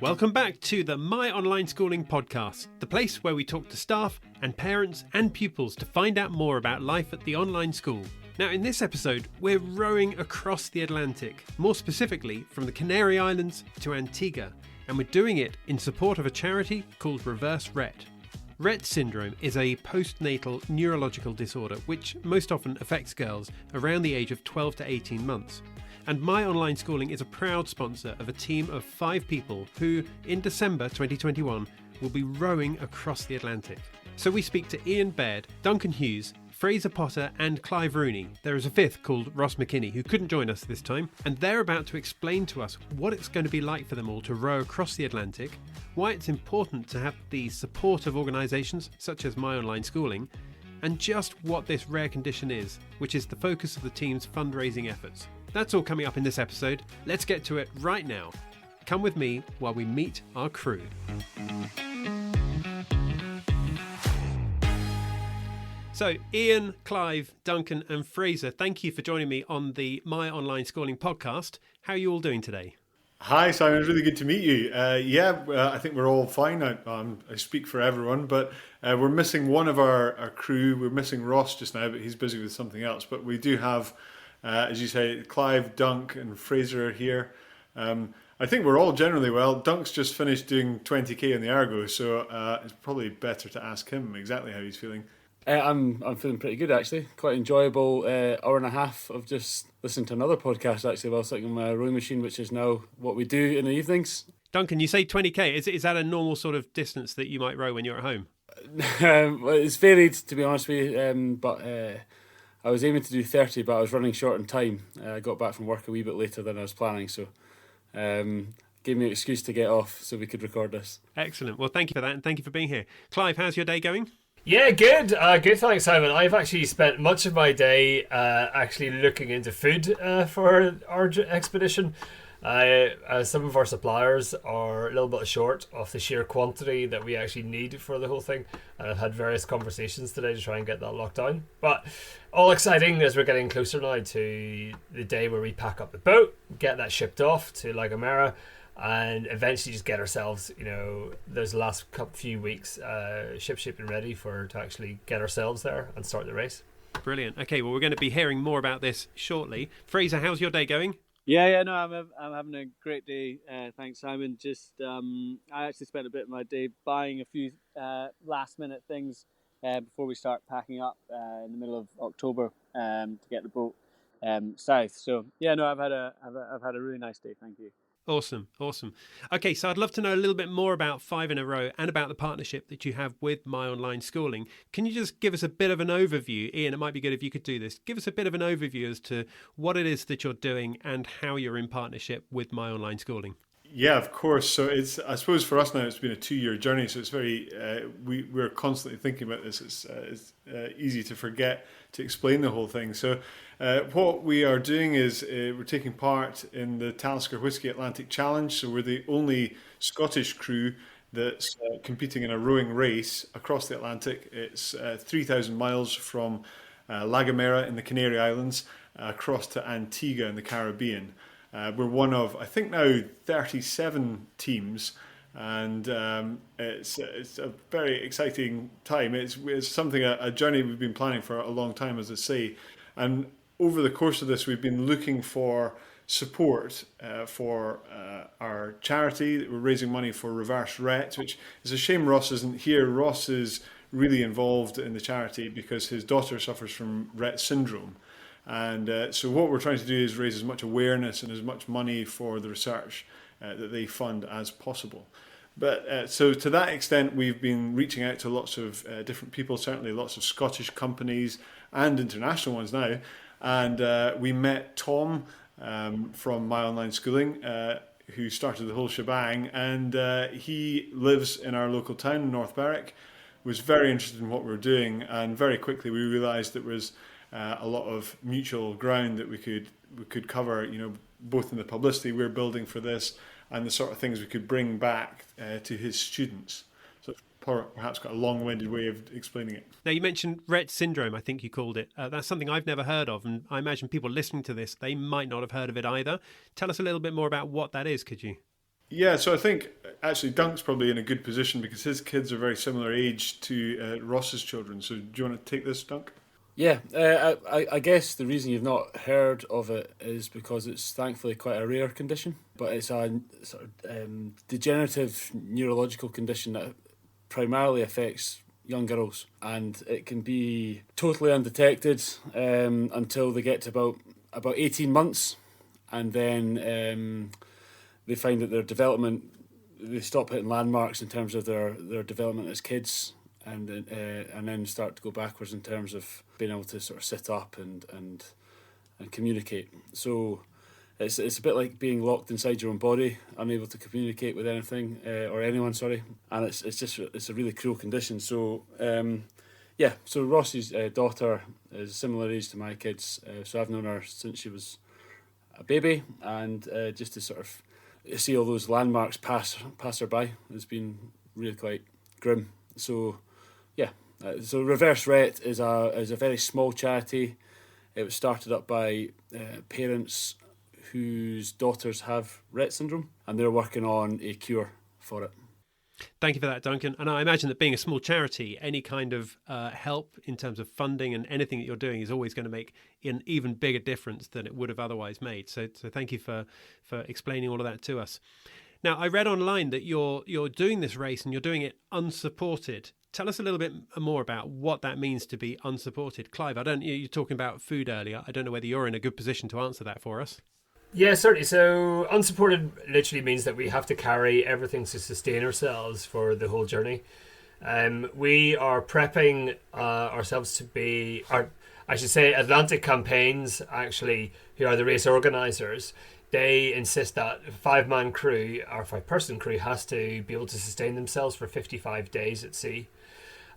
Welcome back to the My Online Schooling Podcast, the place where we talk to staff and parents and pupils to find out more about life at the online school. Now, in this episode, we're rowing across the Atlantic, more specifically from the Canary Islands to Antigua, and we're doing it in support of a charity called Reverse Rett. Rett syndrome is a postnatal neurological disorder which most often affects girls around the age of 12 to 18 months. And My Online Schooling is a proud sponsor of a team of 5 people who, in December 2021, will be rowing across the Atlantic. So we speak to Ian Baird, Duncan Hughes, Fraser Potter and Clive Rooney. There is a 5th called Ross McKinney who couldn't join us this time, and they're about to explain to us what it's going to be like for them all to row across the Atlantic, why it's important to have the support of organisations such as My Online Schooling, and just what this rare condition is, which is the focus of the team's fundraising efforts. That's all coming up in this episode. Let's get to it right now. Come with me while we meet our crew. So, Ian, Clive, Duncan and Fraser, thank you for joining me on the My Online Schooling podcast. How are you all doing today? Hi, Simon. It's really good to meet you. I think we're all fine. I speak for everyone, but we're missing one of our crew. We're missing Ross just now, but he's busy with something else. But we do have, as you say, Clive, Dunk and Fraser are here. I think we're all generally well. Dunk's just finished doing 20k in the Argo, so it's probably better to ask him exactly how he's feeling. I'm feeling pretty good actually. Quite enjoyable hour and a half of just listening to another podcast actually while sitting on my rowing machine, which is now what we do in the evenings. Duncan, you say 20k. Is that a normal sort of distance that you might row when you're at home? Well, it's varied to be honest with you, but I was aiming to do 30, but I was running short on time. I got back from work a wee bit later than I was planning, so gave me an excuse to get off so we could record this. Excellent. Well, thank you for that, and thank you for being here. Clive, how's your day going? Yeah, good. Good, thanks, Simon. I've actually spent much of my day actually looking into food for our expedition. Some of our suppliers are a little bit short of the sheer quantity that we actually need for the whole thing. And I've had various conversations today to try and get that locked down. But all exciting as we're getting closer now to the day where we pack up the boat, get that shipped off to La Gomera, and eventually just get ourselves, those last few weeks ship-shaping ready to actually get ourselves there and start the race. Brilliant. Okay, well, we're going to be hearing more about this shortly. Fraser, how's your day going? No, I'm having a great day. Thanks, Simon. Just I actually spent a bit of my day buying a few last-minute things before we start packing up in the middle of October to get the boat south. So I've had a really nice day. Thank you. Awesome. Okay, so I'd love to know a little bit more about 5 in a Row and about the partnership that you have with My Online Schooling. Can you just give us a bit of an overview? Ian, it might be good if you could do this. Give us a bit of an overview as to what it is that you're doing and how you're in partnership with My Online Schooling. Yeah, of course. So I suppose for us now, it's been a 2-year journey. So it's very, we're constantly thinking about this. It's easy to forget to explain the whole thing. So what we are doing is we're taking part in the Talisker Whisky Atlantic Challenge. So we're the only Scottish crew that's competing in a rowing race across the Atlantic. It's 3,000 miles from La Gomera in the Canary Islands across to Antigua in the Caribbean. We're one of, I think now, 37 teams, and it's a very exciting time. It's something, a journey we've been planning for a long time, as I say. And over the course of this, we've been looking for support for our charity. We're raising money for Reverse Rett, which is a shame Ross isn't here. Ross is really involved in the charity because his daughter suffers from Rett syndrome. And so what we're trying to do is raise as much awareness and as much money for the research that they fund as possible. But so to that extent, we've been reaching out to lots of different people, certainly lots of Scottish companies and international ones now. And we met Tom from My Online Schooling, who started the whole shebang. And he lives in our local town, North Berwick, was very interested in what we were doing. And very quickly we realised there was a lot of mutual ground that we could cover, both in the publicity we're building for this and the sort of things we could bring back to his students. So perhaps got a long-winded way of explaining it. Now, you mentioned Rett syndrome, I think you called it. That's something I've never heard of, and I imagine people listening to this, they might not have heard of it either. Tell us a little bit more about what that is, could you? Yeah, so I think actually Dunk's probably in a good position because his kids are very similar age to Ross's children. So do you want to take this, Dunk? Yeah, I guess the reason you've not heard of it is because it's thankfully quite a rare condition, but it's a sort of degenerative neurological condition that primarily affects young girls, and it can be totally undetected until they get to about 18 months, and then they find that their development, they stop hitting landmarks in terms of their development as kids, and then start to go backwards in terms of being able to sort of sit up and communicate. So it's a bit like being locked inside your own body, unable to communicate with anything or anyone. Sorry, and it's a really cruel condition. So so Ross's daughter is a similar age to my kids. So I've known her since she was a baby, and just to sort of see all those landmarks pass her by has been really quite grim. So so Reverse Rett is a very small charity. It was started up by parents whose daughters have Rett syndrome, and they're working on a cure for it. Thank you for that, Duncan. And I imagine that being a small charity, any kind of help in terms of funding and anything that you're doing is always going to make an even bigger difference than it would have otherwise made. So thank you for explaining all of that to us. Now, I read online that you're doing this race and you're doing it unsupported. Tell us a little bit more about what that means to be unsupported. Clive, you're talking about food earlier. I don't know whether you're in a good position to answer that for us. Yeah, certainly. So unsupported literally means that we have to carry everything to sustain ourselves for the whole journey. We are prepping ourselves to be, Atlantic Campaigns, actually, who are the race organisers. They insist that a 5-man crew or 5-person crew has to be able to sustain themselves for 55 days at sea.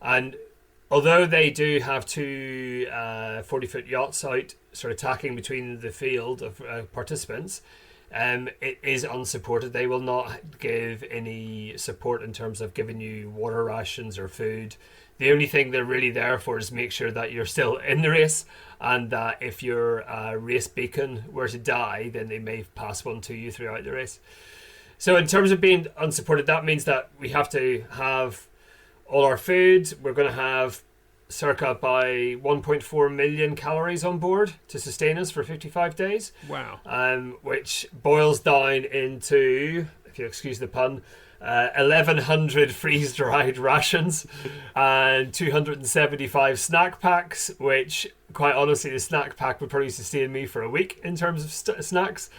And although they do have 2 40-foot yachts out sort of tacking between the field of participants, it is unsupported. They will not give any support in terms of giving you water rations or food. The only thing they're really there for is make sure that you're still in the race, and that if your race beacon were to die, then they may pass one to you throughout the race. So in terms of being unsupported, that means that we have to have all our food. We're going to have circa by 1.4 million calories on board to sustain us for 55 days. Wow. Which boils down into, if you excuse the pun, 1,100 freeze-dried rations and 275 snack packs, which, quite honestly, the snack pack would probably sustain me for a week in terms of snacks.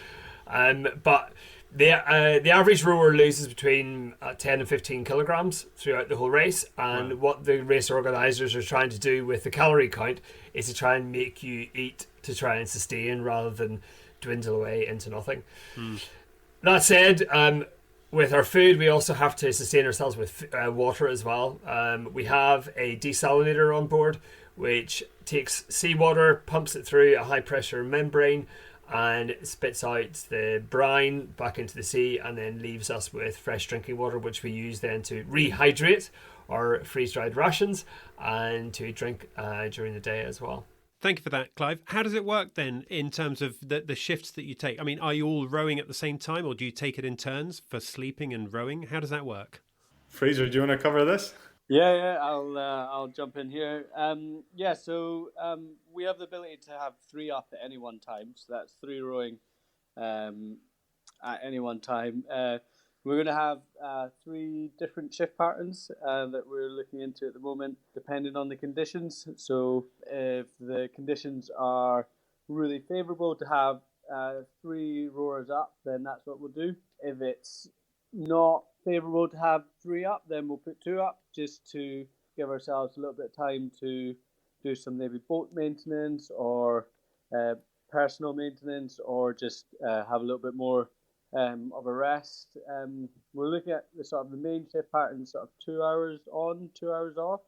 But the average rower loses between 10 and 15 kilograms throughout the whole race, and what the race organisers are trying to do with the calorie count is to try and make you eat to try and sustain rather than dwindle away into nothing. That said, with our food, we also have to sustain ourselves with water as well. We have a desalinator on board, which takes seawater, pumps it through a high pressure membrane, and it spits out the brine back into the sea, and then leaves us with fresh drinking water, which we use then to rehydrate our freeze-dried rations and to drink during the day as well. Thank you for that, Clive. How does it work then in terms of the shifts that you take? I mean, are you all rowing at the same time, or do you take it in turns for sleeping and rowing? How does that work? Fraser, do you want to cover this? Yeah, I'll jump in here. So we have the ability to have 3 up at any one time. So that's 3 rowing at any one time. We're going to have 3 different shift patterns that we're looking into at the moment, depending on the conditions. So if the conditions are really favourable to have 3 rowers up, then that's what we'll do. If it's not favourable to have 3 up, then we'll put 2 up, just to give ourselves a little bit of time to do some maybe boat maintenance or personal maintenance, or just have a little bit more of a rest. We're looking at the main shift pattern, sort of 2 hours on, 2 hours off.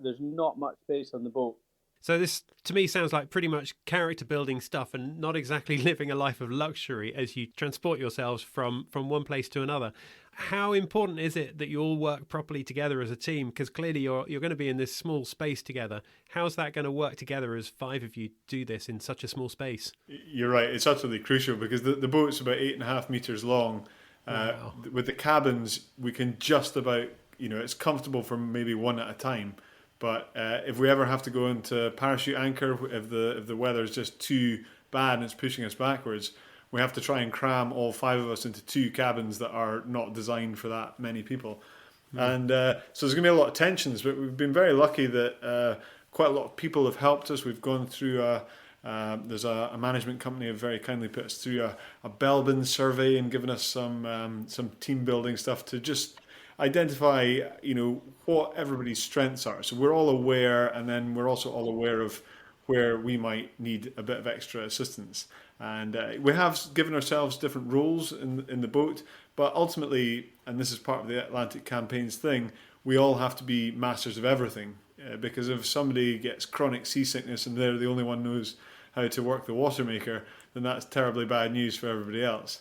There's not much space on the boat. So this, to me, sounds like pretty much character building stuff, and not exactly living a life of luxury as you transport yourselves from one place to another. How important is it that you all work properly together as a team? Because clearly you're going to be in this small space together. How's that going to work together as 5 of you do this in such a small space? You're right. It's utterly crucial because the boat's about 8.5 meters long. Wow. With the cabins, we can just about, it's comfortable for maybe one at a time. But if we ever have to go into parachute anchor, if the weather is just too bad and it's pushing us backwards, we have to try and cram all 5 of us into 2 cabins that are not designed for that many people. And so there's going to be a lot of tensions, but we've been very lucky that quite a lot of people have helped us. We've gone through there's a management company have very kindly put us through a Belbin survey and given us some team building stuff to just identify, what everybody's strengths are. So we're all aware, and then we're also all aware of where we might need a bit of extra assistance. And we have given ourselves different roles in the boat, but ultimately, and this is part of the Atlantic Campaign's thing, we all have to be masters of everything. Because if somebody gets chronic seasickness and they're the only one who knows how to work the water maker, then that's terribly bad news for everybody else.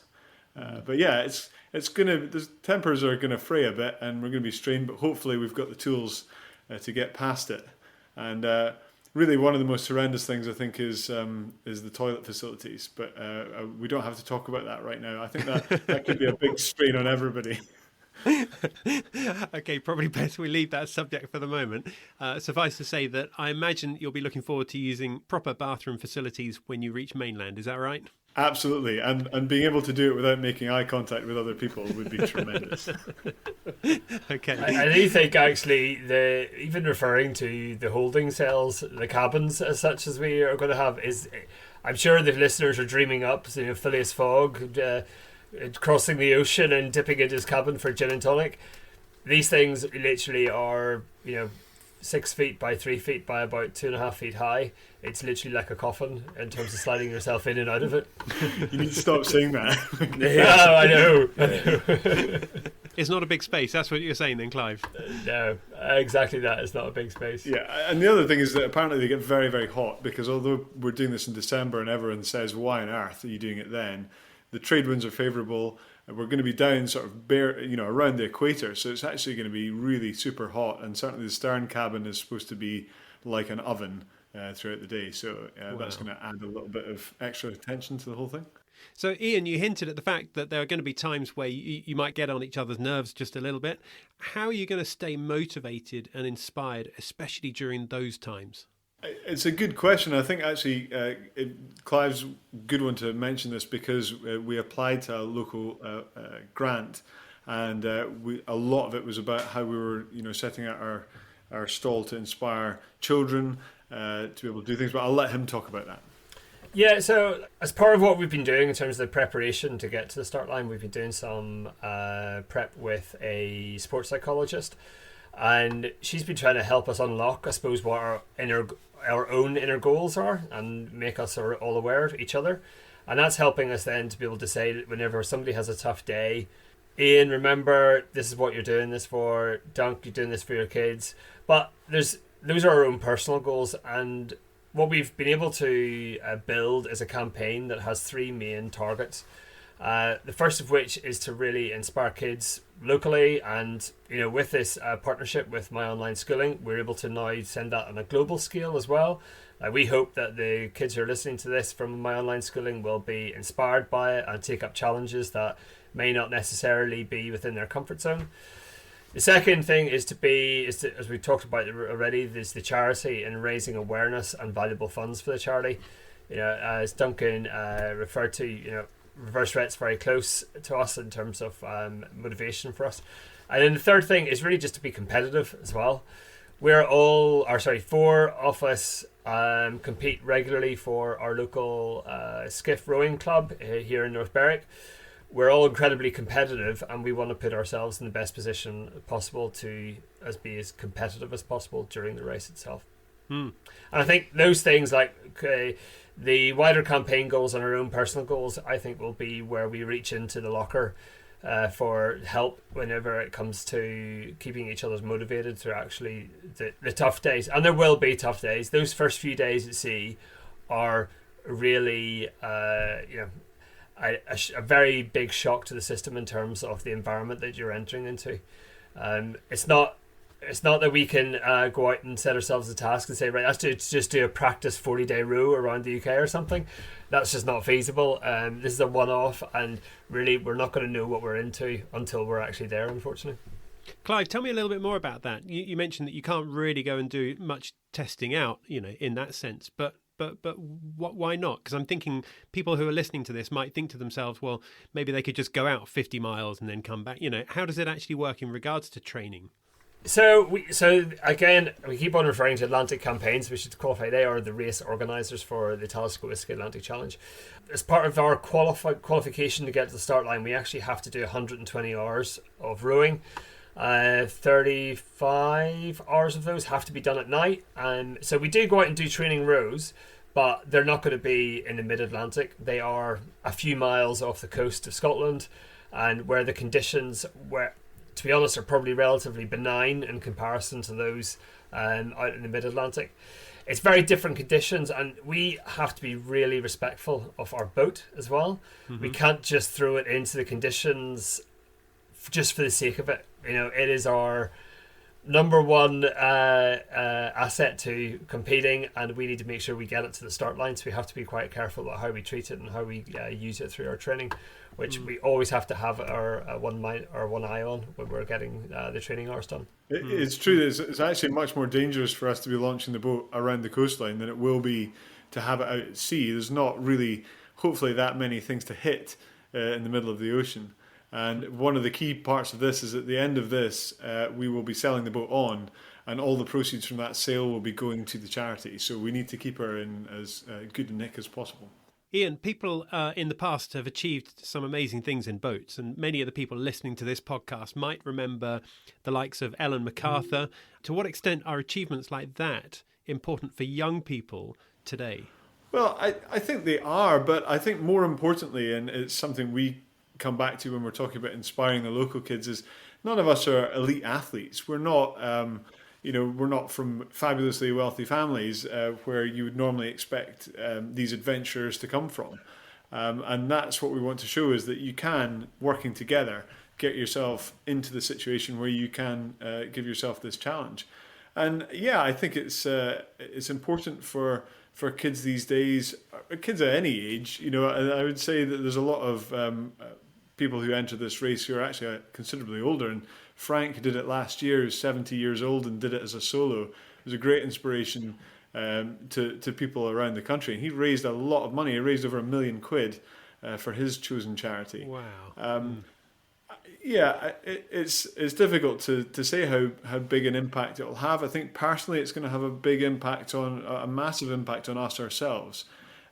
But yeah, it's gonna, the tempers are gonna fray a bit, and we're gonna be strained. But hopefully, we've got the tools to get past it. And really, one of the most horrendous things I think is the toilet facilities. But we don't have to talk about that right now. I think that could be a big strain on everybody. Okay, probably best we leave that subject for the moment. Suffice to say that I imagine you'll be looking forward to using proper bathroom facilities when you reach mainland. Is that right? Absolutely, and being able to do it without making eye contact with other people would be tremendous. Okay. I do think actually even referring to the holding cells, the cabins as such as we are going to have is, I'm sure the listeners are dreaming up, Phileas Fogg crossing the ocean and dipping into his cabin for gin and tonic. These things literally are 6 feet by 3 feet by about 2.5 feet high. It's literally like a coffin in terms of sliding yourself in and out of it. You need to stop saying that. Yeah, I know. It's not a big space. That's what you're saying then, Clive? No, exactly that. It's not a big space. Yeah, and the other thing is that apparently they get very, very hot, because although we're doing this in December and everyone says, why on earth are you doing it then? The trade winds are favourable. We're going to be down sort of around the equator, so it's actually going to be really super hot. And certainly the stern cabin is supposed to be like an oven throughout the day. So that's going to add a little bit of extra attention to the whole thing. So, Ian, you hinted at the fact that there are going to be times where you might get on each other's nerves just a little bit. How are you going to stay motivated and inspired, especially during those times? It's a good question. I think actually Clive's a good one to mention this, because we applied to a local grant, and a lot of it was about how we were setting out our stall to inspire children to be able to do things. But I'll let him talk about that. Yeah, so as part of what we've been doing in terms of the preparation to get to the start line, we've been doing some prep with a sports psychologist, and she's been trying to help us unlock, I suppose, what our own inner goals are, and make us all aware of each other. And that's helping us then to be able to say, whenever somebody has a tough day, Ian, remember, this is what you're doing this for. Dunk, you're doing this for your kids. But those are our own personal goals, and what we've been able to build is a campaign that has 3 main targets. The first of which is to really inspire kids locally, and with this partnership with My Online Schooling, we're able to now send that on a global scale as well. We hope that the kids who are listening to this from My Online Schooling will be inspired by it and take up challenges that may not necessarily be within their comfort zone. The second thing is as we talked about already, is the charity and raising awareness and valuable funds for the charity. As Duncan referred to, reverse Rett's very close to us in terms of motivation for us. And then the third thing is really just to be competitive as well. 4 of us compete regularly for our local skiff rowing club here in North Berwick. We're all incredibly competitive, and we want to put ourselves in the best position possible to be as competitive as possible during the race itself. And I think those things, like the wider campaign goals and our own personal goals, I think will be where we reach into the locker for help whenever it comes to keeping each other motivated through actually the tough days. And there will be tough days. Those first few days at sea are really a very big shock to the system in terms of the environment that you're entering into. It's not It's not that we can go out and set ourselves a task and say, right, let's just do a practice 40-day row around the UK or something. That's just not feasible. This is a one-off, and really we're not going to know what we're into until we're actually there, unfortunately. Clive, tell me a little bit more about that. You mentioned that you can't really go and do much testing out, in that sense, but why not? Because I'm thinking people who are listening to this might think to themselves, well, maybe they could just go out 50 miles and then come back. How does it actually work in regards to training? So again, we keep on referring to Atlantic campaigns. We should qualify they are the race organisers for the Telescope Whiskey Atlantic Challenge. As part of our qualification to get to the start line, we actually have to do 120 hours of rowing. 35 hours of those have to be done at night, and so we do go out and do training rows, but they're not going to be in the mid-Atlantic. They are a few miles off the coast of Scotland, and where the conditions, to be honest, are probably relatively benign in comparison to those out in the mid-Atlantic. It's very different conditions, and we have to be really respectful of our boat as well. Mm-hmm. We can't just throw it into the conditions just for the sake of it. It is our number one asset to competing, and we need to make sure we get it to the start line. So we have to be quite careful about how we treat it and how we use it through our training, which we always have to have our one eye on when we're getting the training hours done. It's true that it's actually much more dangerous for us to be launching the boat around the coastline than it will be to have it out at sea. There's not really, hopefully, that many things to hit in the middle of the ocean. And one of the key parts of this is at the end of this, we will be selling the boat on, and all the proceeds from that sale will be going to the charity. So we need to keep her in as good a nick as possible. Ian, people in the past have achieved some amazing things in boats, and many of the people listening to this podcast might remember the likes of Ellen MacArthur. To what extent are achievements like that important for young people today? Well, I think they are, but I think more importantly, and it's something we come back to when we're talking about inspiring the local kids, is none of us are elite athletes. We're not, we're not from fabulously wealthy families where you would normally expect these adventurers to come from. And that's what we want to show, is that you can, working together, get yourself into the situation where you can give yourself this challenge. And yeah, I think it's important for kids these days, kids at any age. I would say that there's a lot of people who enter this race who are actually considerably older. And Frank, who did it last year, who's 70 years old and did it as a solo, was a great inspiration to people around the country. And he raised a lot of money. He raised over £1 million for his chosen charity. Wow. Yeah, it's difficult to say how big an impact it will have. I think personally it's going to have a massive impact on us ourselves.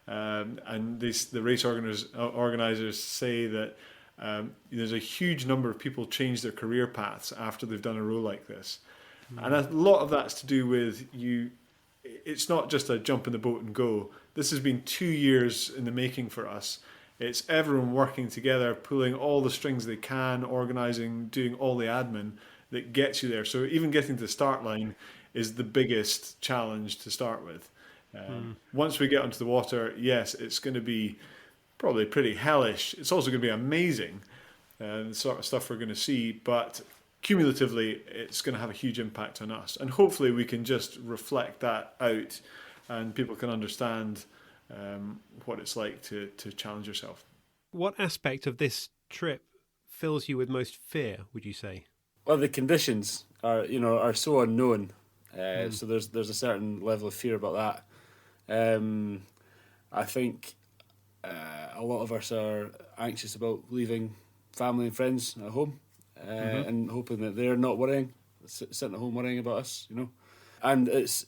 And the race organisers say that there's a huge number of people change their career paths after they've done a row like this. And a lot of that's to do with it's not just a jump in the boat and go. This has been 2 years in the making for us. It's everyone working together, pulling all the strings they can, organising, doing all the admin that gets you there. So even getting to the start line is the biggest challenge to start with. Once we get onto the water, yes, it's going to be probably pretty hellish. It's also going to be amazing, the sort of stuff we're going to see. But cumulatively, it's going to have a huge impact on us. And hopefully we can just reflect that out and people can understand what it's like to challenge yourself. What aspect of this trip fills you with most fear, would you say? Well, the conditions are so unknown. So there's a certain level of fear about that. I think a lot of us are anxious about leaving family and friends at home and hoping that they're not worrying, sitting at home worrying about us, And it's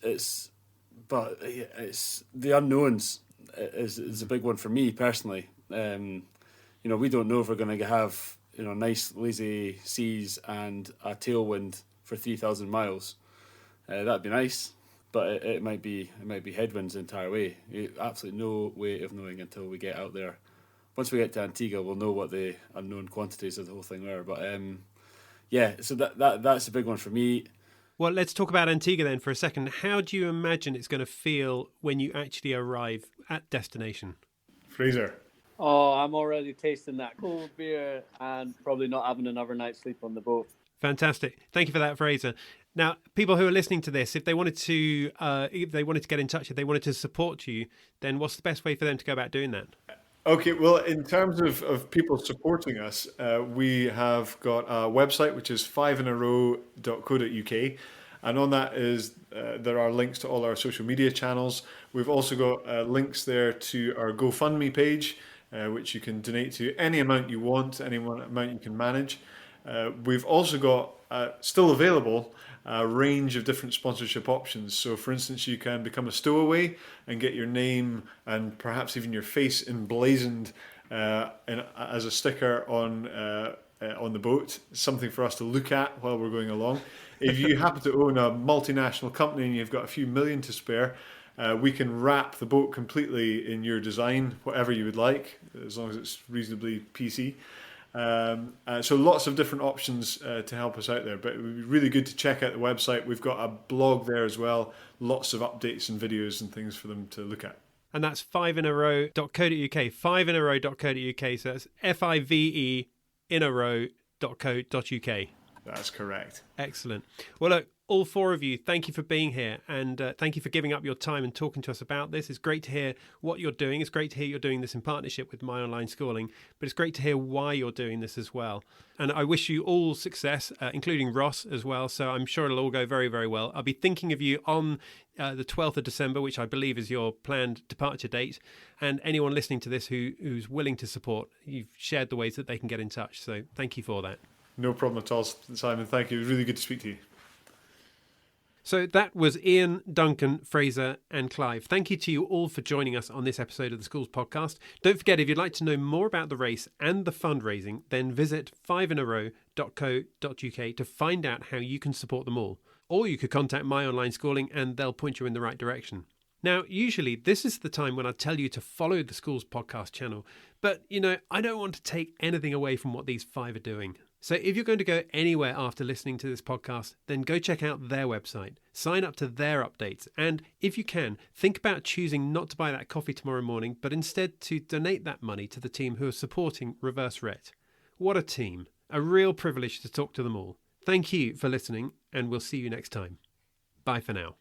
the unknowns is a big one for me personally. We don't know if we're going to have nice lazy seas and a tailwind for 3,000 miles. That'd be nice, but it might be headwinds the entire way. Absolutely no way of knowing until we get out there. Once we get to Antigua, we'll know what the unknown quantities of the whole thing were. But so that's a big one for me. Well, let's talk about Antigua then for a second. How do you imagine it's going to feel when you actually arrive at destination? Fraser. Oh, I'm already tasting that cold beer and probably not having another night's sleep on the boat. Fantastic. Thank you for that, Fraser. Now, people who are listening to this, if they wanted to get in touch, if they wanted to support you, then what's the best way for them to go about doing that? Okay, well, in terms of people supporting us, we have got a website, which is 5inarow.co.uk. And on that there are links to all our social media channels. We've also got links there to our GoFundMe page, which you can donate to any amount you want, any amount you can manage. We've also got, still available, a range of different sponsorship options. So, for instance, you can become a stowaway and get your name and perhaps even your face emblazoned as a sticker on the boat, something for us to look at while we're going along. If you happen to own a multinational company and you've got a few million to spare, we can wrap the boat completely in your design, whatever you would like, as long as it's reasonably PC. So lots of different options to help us out there, but it would be really good to check out the website. We've got a blog there as well, lots of updates and videos and things for them to look at. And that's 5inarow.co.uk, 5inarow.co.uk, so that's FIVE in a row.co.uk. That's correct. Excellent. Well, look, all four of you, thank you for being here, and thank you for giving up your time and talking to us about this. It's great to hear what you're doing. It's great to hear you're doing this in partnership with My Online Schooling, but it's great to hear why you're doing this as well. And I wish you all success, including Ross as well, so I'm sure it'll all go very, very well. I'll be thinking of you on the 12th of December, which I believe is your planned departure date, and anyone listening to this who's willing to support, you've shared the ways that they can get in touch, so thank you for that. No problem at all, Simon. Thank you. It was really good to speak to you. So that was Ian, Duncan, Fraser and Clive. Thank you to you all for joining us on this episode of the Schools Podcast. Don't forget, if you'd like to know more about the race and the fundraising, then visit 5inarow.co.uk to find out how you can support them all. Or you could contact My Online Schooling and they'll point you in the right direction. Now, usually this is the time when I tell you to follow the Schools Podcast channel, but, I don't want to take anything away from what these five are doing. So if you're going to go anywhere after listening to this podcast, then go check out their website, sign up to their updates, and if you can, think about choosing not to buy that coffee tomorrow morning, but instead to donate that money to the team who are supporting Reverse Rett. What a team. A real privilege to talk to them all. Thank you for listening, and we'll see you next time. Bye for now.